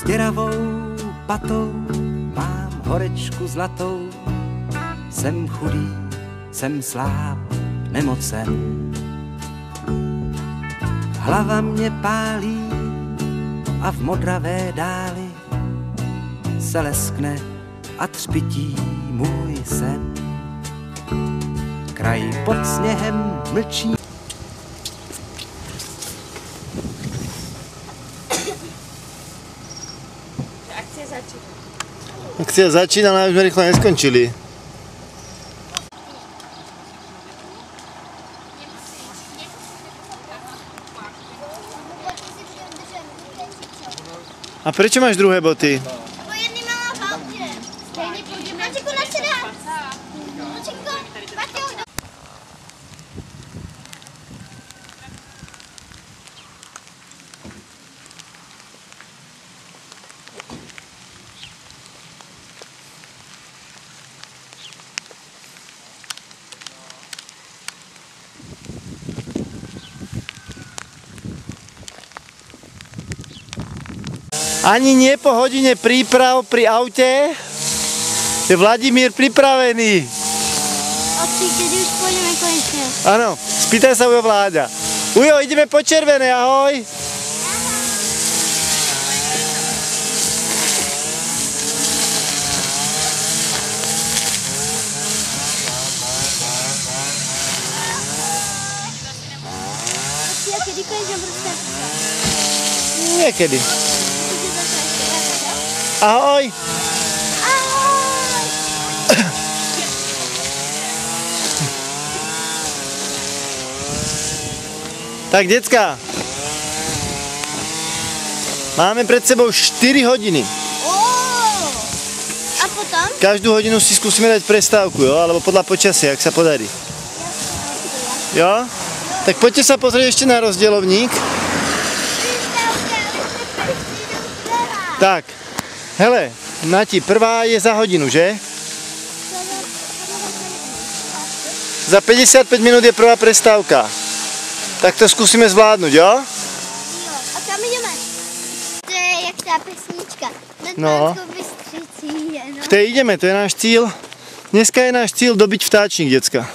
děravou patou mám horečku zlatou. Jsem chudý, jsem sláb, nemocen. Hlava mě pálí a v modravé dáli se leskne a třpití můj sen. Kraj pod sněhem mlčí. Akcia začíná, ale už jsme rychle neskončili. A prečo máš druhé boty? Bo jedný mám v autě. Stejný půjdeme. Mačeku, na co dá? Mačeku, Matěj, Ani nie po hodine príprav pri aute je Vladimír pripravený. Otci, kedy už pôjdeme konečne? Áno, spýtaj sa Ujo Vláďa. Ujo, ideme po červené, ahoj. Otci, a kedy konečne prostě? Niekedy. Ahoj. Ahoj! Tak, decka. Máme pred sebou 4 hodiny. A potom? Každú hodinu si skúsime dať prestávku, jo? Alebo podľa počasia, ak sa podarí. Jo? Tak poďte sa pozrieť ešte na rozdielovník. Tak, hele, Nati, prvá je za hodinu, že? Za 55 minút je prvá prestávka. Tak to skúsime zvládnuť, jo? Jo, a kam ideme? To je jak tá pesnička. No. No. V tej ideme, to je náš cíl. Dneska je náš cíl dobiť vtáčnik, decka.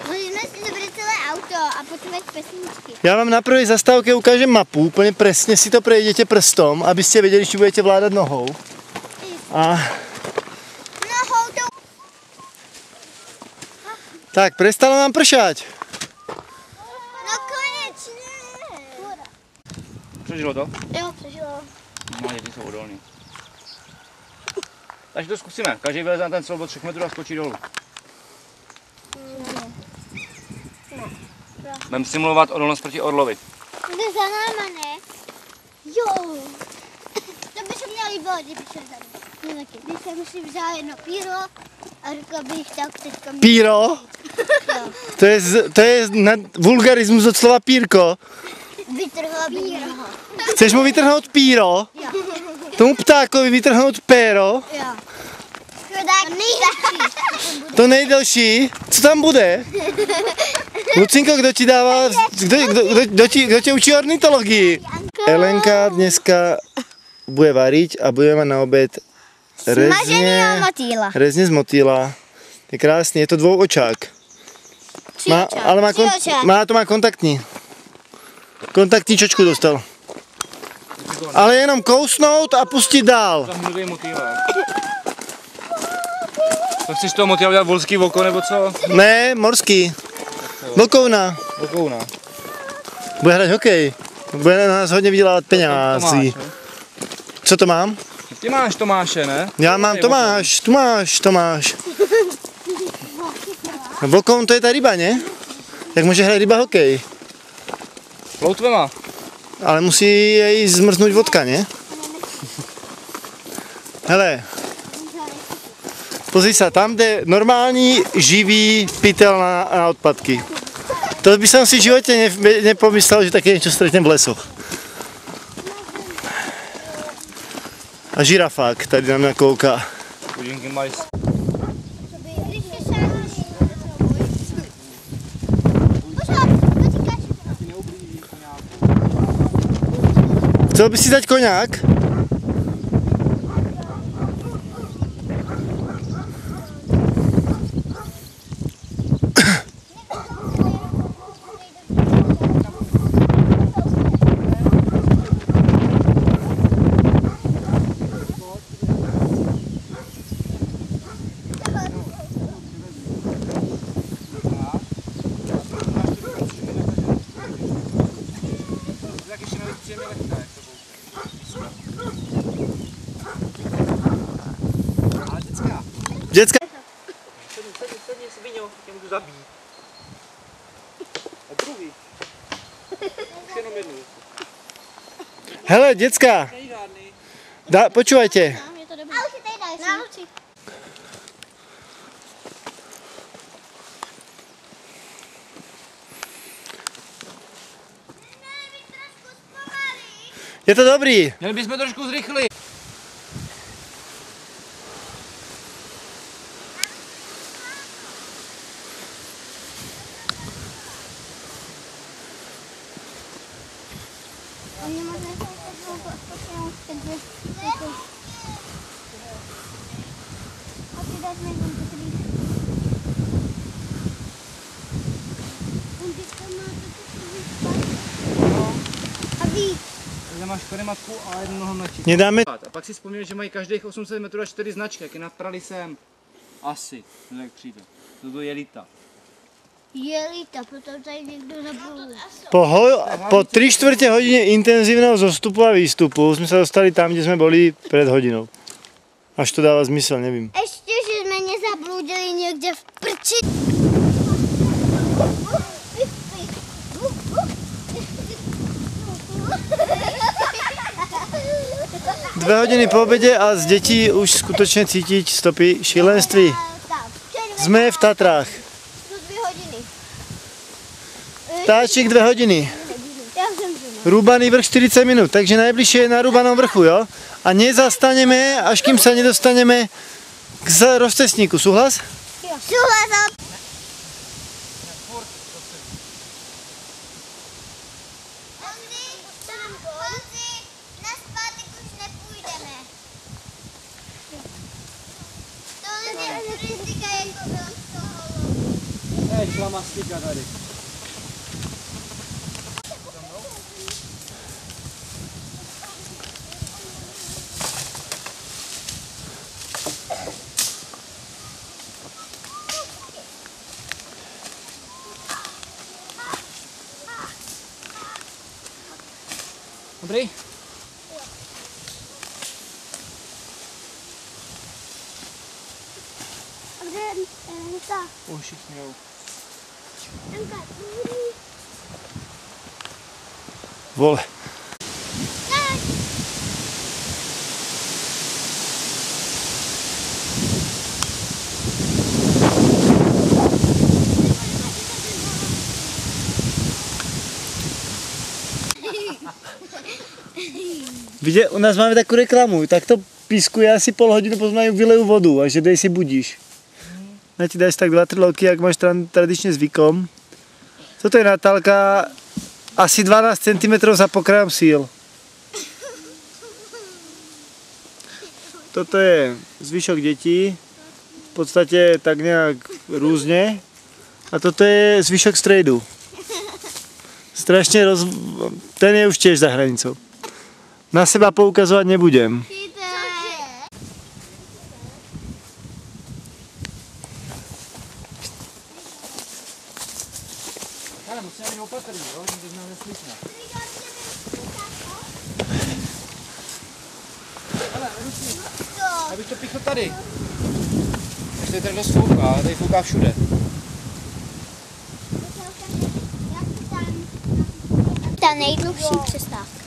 Môžeme si zobrať celé auto a počúvať pesničky. Ja vám na prvej zastávke ukážem mapu, úplne presne si to prejdete prstom, aby ste vedeli, či budete vládať nohou. A... Nohou to... Tak, prestalo nám pršať. No konečne! Přežilo to? Jo, přežilo. No, děti jsou odolný. Takže to zkusíme. Každý vyleze na ten stolb od 3 metrů a skočí dolů. Budeme simulovat odolnost proti orlovi. Jde za náma, ne? Jo. To by se mělo líbilo, kdyby šel za mnou. Když jsem si vzala jedno píro a řekla bych tak teďka... Píro? To je vulgarismus od slova pírko. Vytrhla bych ho. Chceš mu vytrhnout píro? Jo. Tomu ptákovi vytrhnout péro? Jo. Chudák nejdelší. To nejdelší? Co tam bude? Lucinko, kdo ti dává, kdo tě učí ornitologii? Elenka dneska bude variť a budeme mať na obed rezne z motýla. Je krásný, je to dvouočák. Ale má kontaktní. Kontaktní čočku dostal. Ale jenom kousnout a pustit dál. To chceš toho motýla udělat volský oko nebo co? Ne, morský. Vlkouna. Bude hrať hokej. Bude na nás hodně vydělávat penězí. Co to mám? Ty máš Tomáše, ne? Já mám Tomáš, tu máš Tomáš. Vlkoun to je ta ryba, ne? Jak může hrát ryba hokej? Ploutvema. Ale musí jej zmrznout vodka, ne? Hele. Pozri sa, tam jde normální živý pytel na odpadky. To by som si v živote nepomyslel, že také niečo stretnem v lesoch. A žirafák tady na mňa kouká. Chudinky mají. Chcel by si dať koňák? Děcka. Sedni, sviňo, tě můžu zabít. A druhý. Už jenom jednu. Hele, děcka. Není žádný. Počúvajte. Je to dobré. A už si tady dáš. Náručí. Je to dobrý. Měli bychom trošku zrychlit. Oni možná se posunou před a ty dáš mi ten potrý. On teďka má to a víc. Tady máš karimatku a jednu nohu mladší. Nedáme. A pak si vzpomněl, že mají každých 800 metrů a 4 značky, jak je naprali sem. Asi, to jak přijde. To je Jelita. Jelita, potom tady někdo zabudl. Po 3/4 hodině intenzívneho zostupu a výstupu jsme se dostali tam, kde jsme byli před hodinou. Až to dává zmysl, nevím. Ještě, že jsme nezabludili někde v prči. 2 hodiny po obědě a z dětí už skutečně cítit stopy šílenství. Jsme v Tatrách. 2 hodiny. Táčik 2 hodiny. Rúbaný vrch 40 minut, takže najbližšie je na Rúbanom vrchu, jo? A nezastaneme, až kým sa nedostaneme k rozcestníku, súhlas? Jo. Souhlasím. Na zpátek už nepůjdeme. To je turistika jako byla z toho. Šlamastika tady. Dobrý? A kde je ta? Už všichni jdou. Vole. Vidě, u nás máme takovou reklamu, tak to pískuje asi pol hodinu, potom vyleju vodu a že dej si budíš. Na ti dáš tak 2-3 loky, jak máš tradičně zvykom. Toto je Natálka asi 12 cm za pokrajom síl. Toto je zvyšok dětí, v podstatě tak nějak různě. A toto je zvyšok strejdu. Strašně ten je už těž za hranicou. Na seba poukazovat nebudem. Ale musíme být opatrný, jo? Že nás neslyšíme. Ale, Rusi, já bych to pichl tady. Až tady dost fouká, ale tady fouká všude. Ta nejdlouhší přestávka.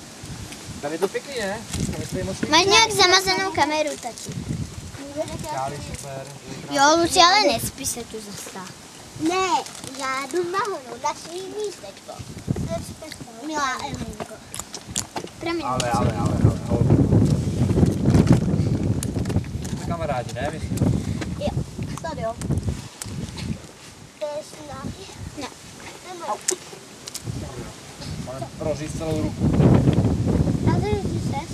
Tam je to pěkný, ne? Máš nějak zamazanou kameru, tati? Králi, super. Jo, Luci, ale nespí se tu zastávku. Ne, já jdu nahoru, na svý místečko. Milá Elinko. Promiň. Ale. Jste kamarádi, ne? Myslím. Jo, tady jo. To je snahy. Ne. Nemám. Máme proříct celou ruku. A to je ses?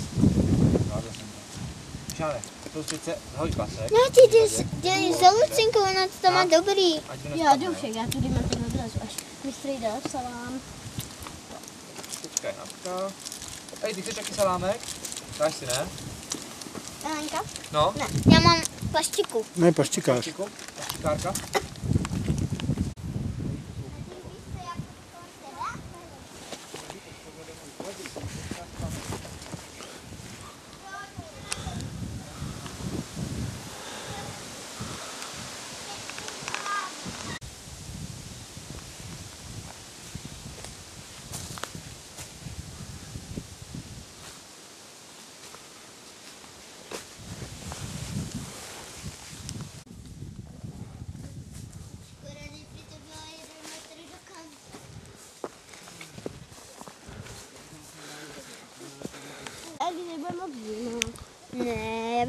Šále, to sice hoď pasek. No ty dělej za Lucinkou, ona to má dobrý. Jo, doufej, já tudy mám ten odlezu až. Mistr jde, salám. Teďka je napka. Ej, ty chceš taky salámek? Dáš si, ne? Elenka? No. Ne, já mám paštiku. Ne, paštikář. Paštikárka.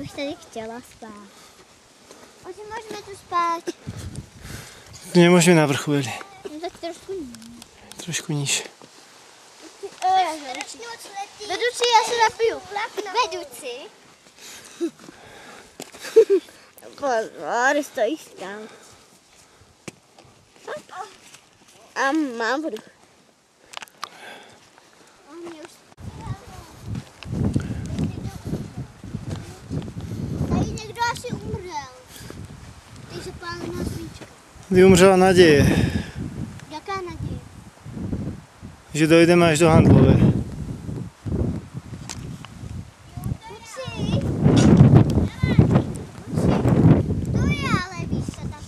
bych tady chtěla spát. Asi můžeme tu spát. Nemůžeme na vrchu, Eli. No tak trošku níž. Trošku níž. Vedoucí, já se napiju. Vedoucí. Pozor, stojíš tam. A mám vodu. Tady někdo asi umřel. Teď se pálila svíčka. Kdy umřela naděje, Jaká naděje? že dojdeme až do Handlové. To je ale víš se tam.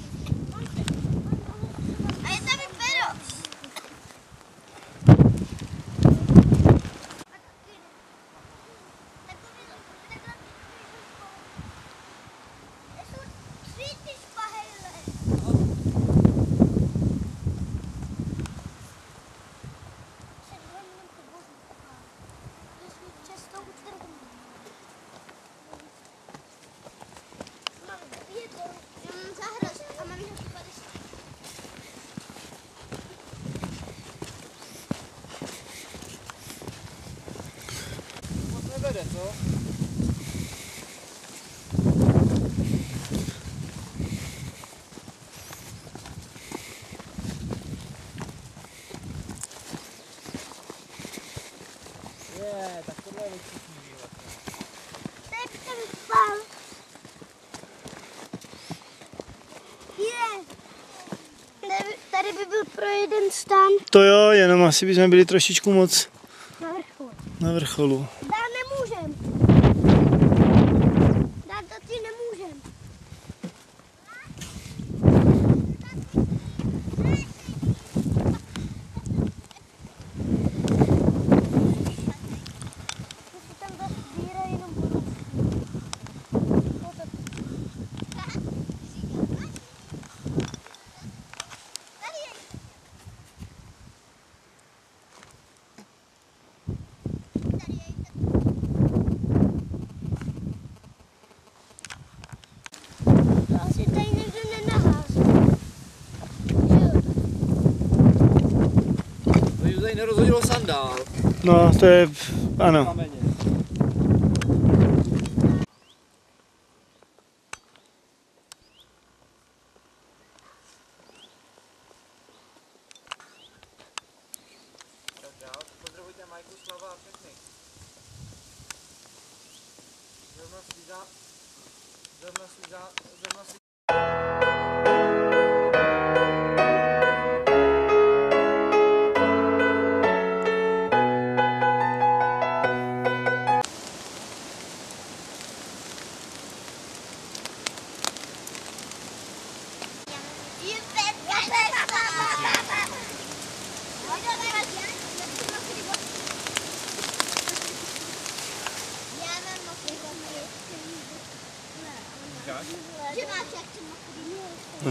A je tam i Perox. Nevede, co? Tak tohle je odpustný výlet. Teď jsem spal. Tady by byl pro jeden stan. To jo, jenom asi bychom byli trošičku moc Na vrcholu. na vrcholu. Dál nemůžem. Dál to ti nemůžem. Tam zase sbírá jenom vodu. Asi tady někdo nenahází. To tady nerozhodilo sandál. No, to je, ano. Kameně. Pozdravujte Majku, Slava a všechny. Zrovna si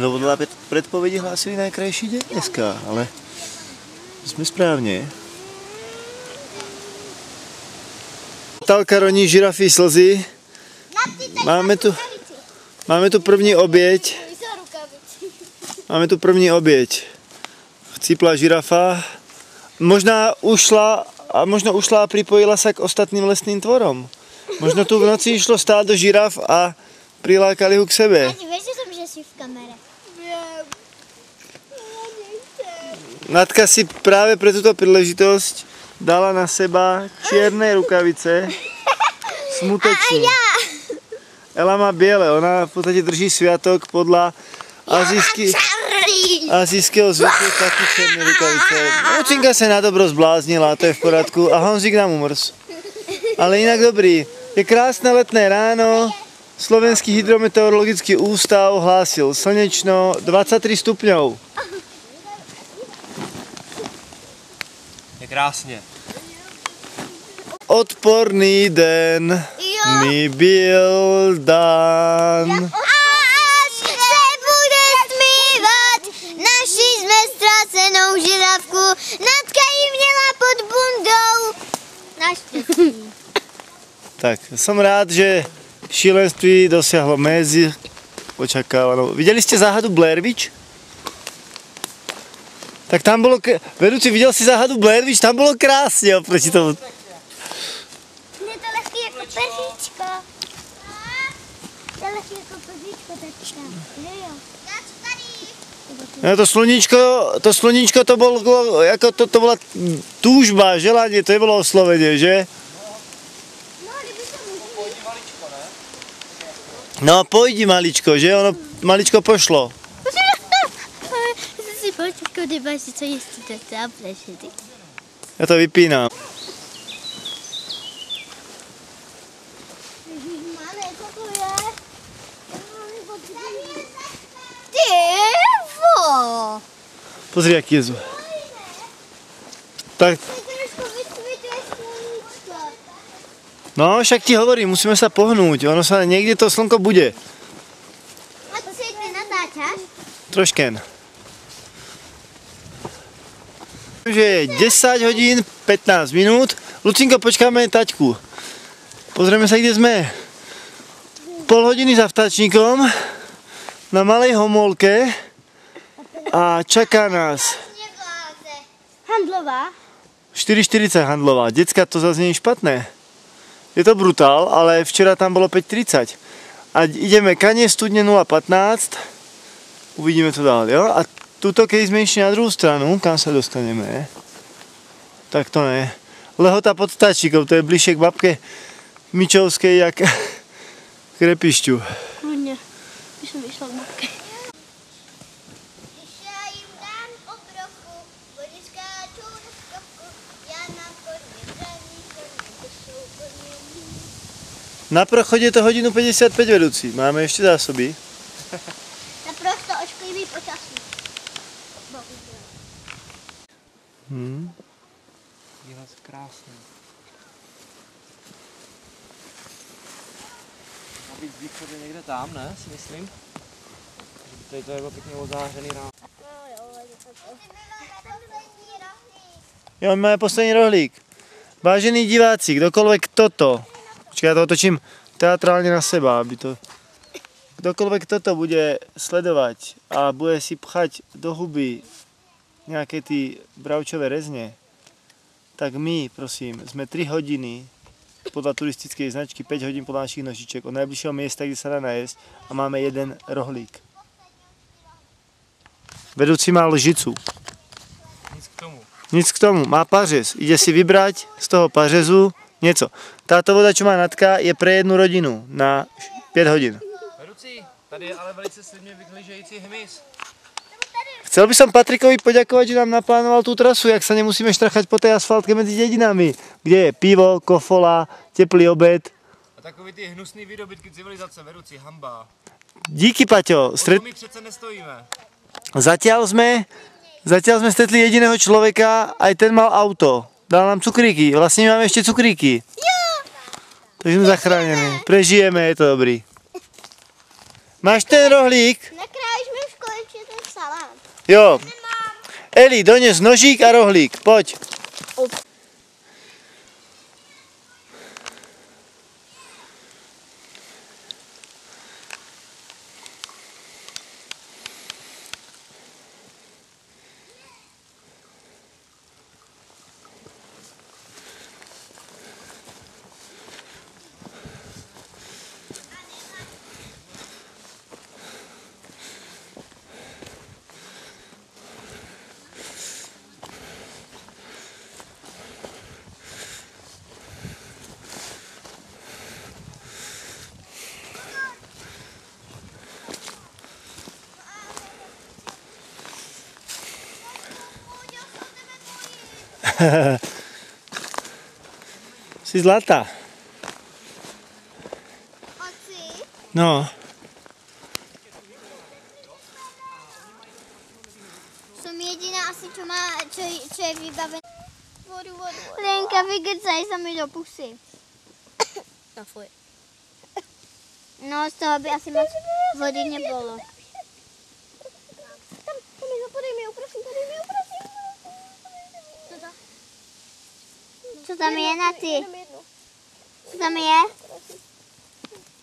No podle předpovědi hlásili najkrajší deň dneska, ale jsme správně. Natálka roní žirafí slzy. Máme tu první oběť. Máme tu první oběť. Chcípla žirafa. Možná ušla a připojila se k ostatním lesným tvorom. Možno tu v noci šlo stát do žiraf a prilákali ho k sebe. Víš, že jsi v kamere? Natka si právě pro tuto příležitost dala na seba černé rukavice. Smuteční. Ela má bělé, ona v podstatě drží sviatok podle asijského zvyku, taky černé rukavice. Lucinka se na dobro zbláznila, to je v pořádku, a Honzik nám umrz. Ale jinak dobrý. Je krásné letné ráno, Slovenský hydrometeorologický ústav hlásil slnečno 23 stupňov. je krásně. Odporný den mi byl dán. Až se bude smívat naši jsme ztracenou žirafku, Natka ji měla pod bundou. Naštěstí. Tak, jsem rád, že šílenství dosiahlo mezi očakávanou. Viděli jste záhadu Blair Witch? Tak tam bylo, vedoucí, viděl jsi záhadu Blair Witch, tam bylo krásně oproti tomu. Je to lehký jako peříčko. To je lehký jako peříčko, tačka. Jo. No, to sluníčko to bylo, jako to byla túžba, želání, to je bylo osloveně, že? No, kdyby se můžu. No, pojdi maličko, že? Ono maličko pošlo. Si počkej, nemáš co jistý, to tam ty. Já to vypínám. Máme, co to je? Tyvo! Pozri, jaký je tak, Trošku vysvětluje sluníčko. no, však ti hovorím, musíme se pohnout, ono se někdy to slnko bude. A co si ty natáčáš? Trošken. Že je 10 hodin 15 minut. Lucinko, počkáme taťku. Pozrieme sa, kde sme. Pol hodiny za vtáčnikom na malej homolke a čaká nás Handlová. 4,40 handlová. Decka, to zase nie je špatné. Je to brutál, ale včera tam bolo 5,30. A ideme kanie studne 0,15. Uvidíme to dál, jo? A tuto, keď sme išli na druhú stranu, kam sa dostaneme, tak to ne. Lehota pod Stáčikom, to je bližšie k babke Mičovskej, jak k Repišťu. Kludně, když jsem vyšla k babke. Když já jim dám obroku, oni skáčou do skoku, já na koně zraní, to jsou koně. Na prochodě je to hodinu 55 vedoucí. Máme ještě zásoby. Naprosto ošklivý počasí. Výhled krásný. Má být východ je někde tam, ne? Si myslím. Tady to je bylo pěkně ozářený ráno. Jo, máme poslední rohlík. Vážení diváci, kdokoliv toto, počkej, já to otočím teatrálně na seba, aby to... Kdokoliv toto bude sledovat a bude si pchať do huby nějaké ty bravčové rezně, tak my, prosím, jsme 3 hodiny podle turistické značky, 5 hodin podle našich nožiček od nejbližšího města, kde se dá najesť a máme jeden rohlík. Vedoucí má lžicu. Nic k tomu. Nic k tomu, má pařez, ide si vybrať z toho pařezu něco. Táto voda, čo má Natka, je pre jednu rodinu na 5 hodin. Vedoucí, tady je ale velice slibně vyhlížející hmyz. Chcel by som Patrikovi poďakovať, že nám naplánoval tú trasu, jak sa nemusíme štrachať po tej asfaltke medzi dedinami, kde je pivo, kofola, teplý obed. A takový ty hnusný výdobytky civilizace, vedoucí, hamba. Díky, Paťo. My přece nestojíme. Zatiaľ sme stretli jediného človeka, aj ten mal auto. Dal nám cukríky, vlastne máme ešte cukríky. Takže sme zachránení. Prežijeme, je to dobrý. Máš ten rohlík? Nakrájíš mi už konečně ten salát. Jo. Eli, dones nožík a rohlík, poď. Jsi zlatá. Oci, No. jsem jediná asi, čo je vybavená. Vodu. Lenka, vygecaj sa mi do pusy. Na fuj. No, z toho by asi moc vody nebylo. Podej mi ho, prosím. Co tam je na ty? Co tam je?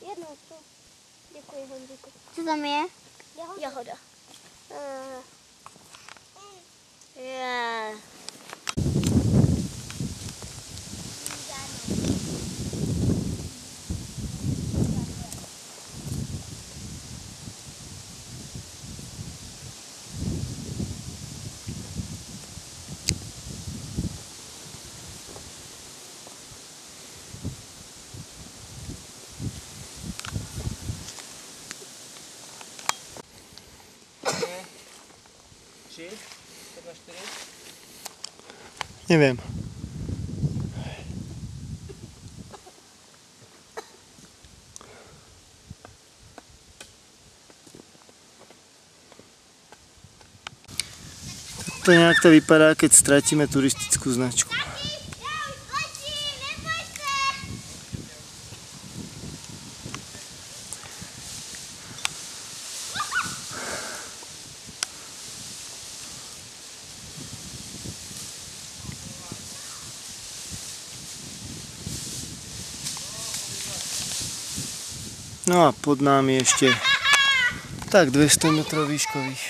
Jednou tu. Děkuji, Honzíku. Co tam je? Jahoda. Yeah. Neviem. To nejak to vypadá, keď stratíme turistickú značku. No a pod námi ešte tak 200 metrov výškových.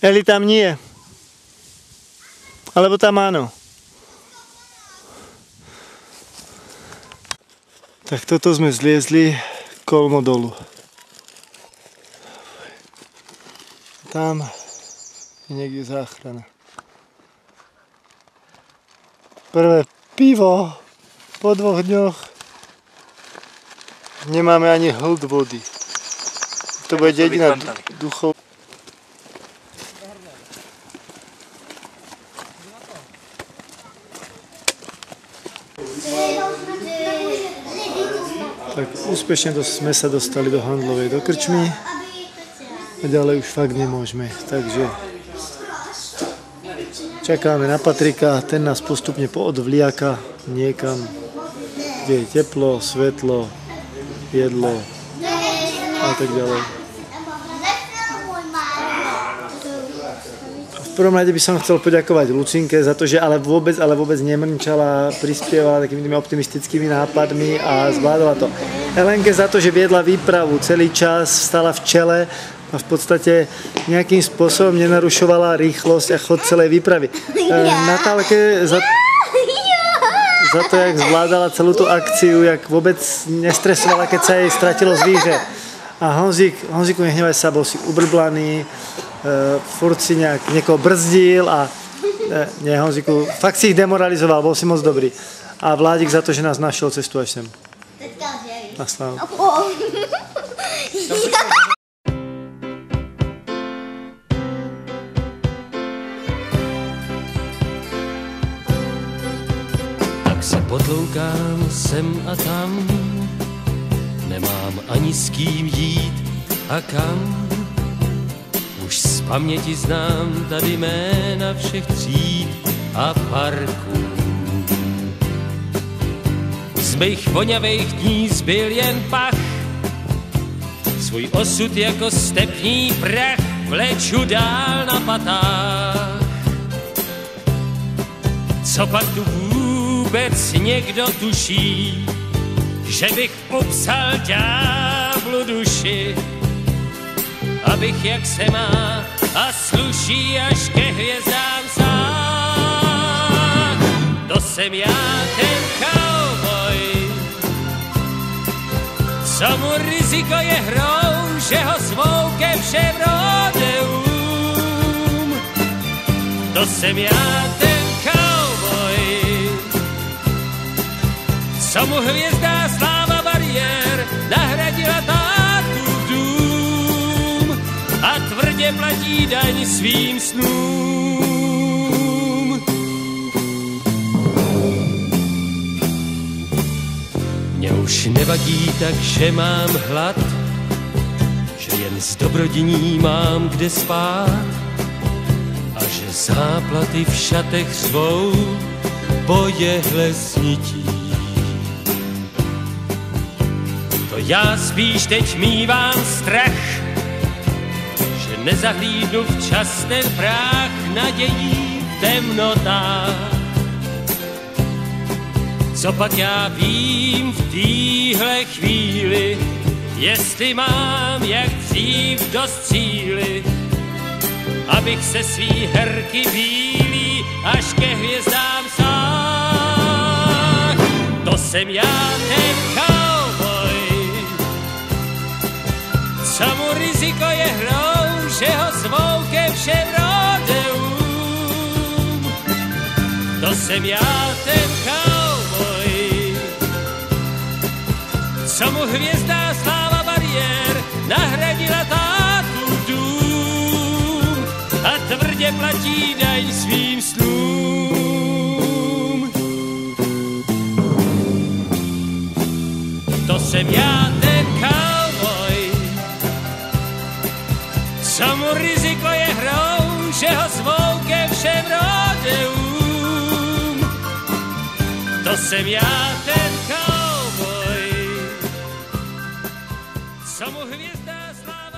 Eli tam nie. Alebo tam áno. Tak toto sme zliezli kolmo dolu. Tam je niekde záchrana. Prvé pivo po 2 dňoch. Nemáme ani hĺd vody. To bude dedina duchov. Tak úspešne sme sa dostali do handlovej, do krčmy. A ďalej už fakt nemôžeme. Takže čakáme na Patrika, ten nás postupne poodvliaka niekam, kde je teplo, svetlo, jedlo a tak ďalej. V prvom rade by som chcel poďakovať Lucinke za to, že ale vôbec nemrnčala, prispievala takými optimistickými nápadmi a zvládala to. Helenke za to, že viedla výpravu celý čas, stala v čele a v podstate nejakým spôsobom nenarušovala rýchlosť a chod celej výpravy. Natálke za to, jak zvládala celú tú akciu, jak vôbec nestresovala, keď sa jej stratilo zvíře. A Honzíku, nehnevaj sa, bol si ubrblaný, furt si niekoho brzdil a nie, Honzíku, fakt si ich demoralizoval, bol si moc dobrý. A Vládik za to, že nás našiel cestu až sem. Na slávu. Potloukám sem a tam, nemám ani s kým jít a kam. Už z paměti znám tady jména všech tříd a parků. Z mých voňavých dní zbyl jen pach, svůj osud jako stepní prach vleču dál na patách. Co pak tu vůbec někdo tuší, že bych popsal ďáblu duši, abych jak se má a sluší až ke hvězdám sám. To jsem já, ten cowboy, co mu riziko je hrou, že ho svou ke všem rodeum. To jsem já, ten cowboy, co mu hvězdá sláva bariér nahradila tátův dům a tvrdě platí daň svým snům. Mně už nevadí tak, že mám hlad, že jen z dobrodiní mám kde spát a že záplaty v šatech svou bojehle snití. Já spíš teď mívám strach, že nezahlídnu včas ten práh nadějí v temnotách. Co pak já vím v téhle chvíli, jestli mám jak dřív dost síly, abych se svý herky bílý až ke hvězdám sáhl. To jsem já, ten cowboy, co mu riziko je hrou, že ho zvou ke všem rodeům. To jsem já, ten cowboy, co mu hvězdná sláva bariér nahradila tátu dům a tvrdě platí daň svým snům. To jsem já, ten cowboy, co mu riziko je hrou, že ho zvou ke všem rodeům. To jsem já, ten cowboy, co mu hvězdná sláva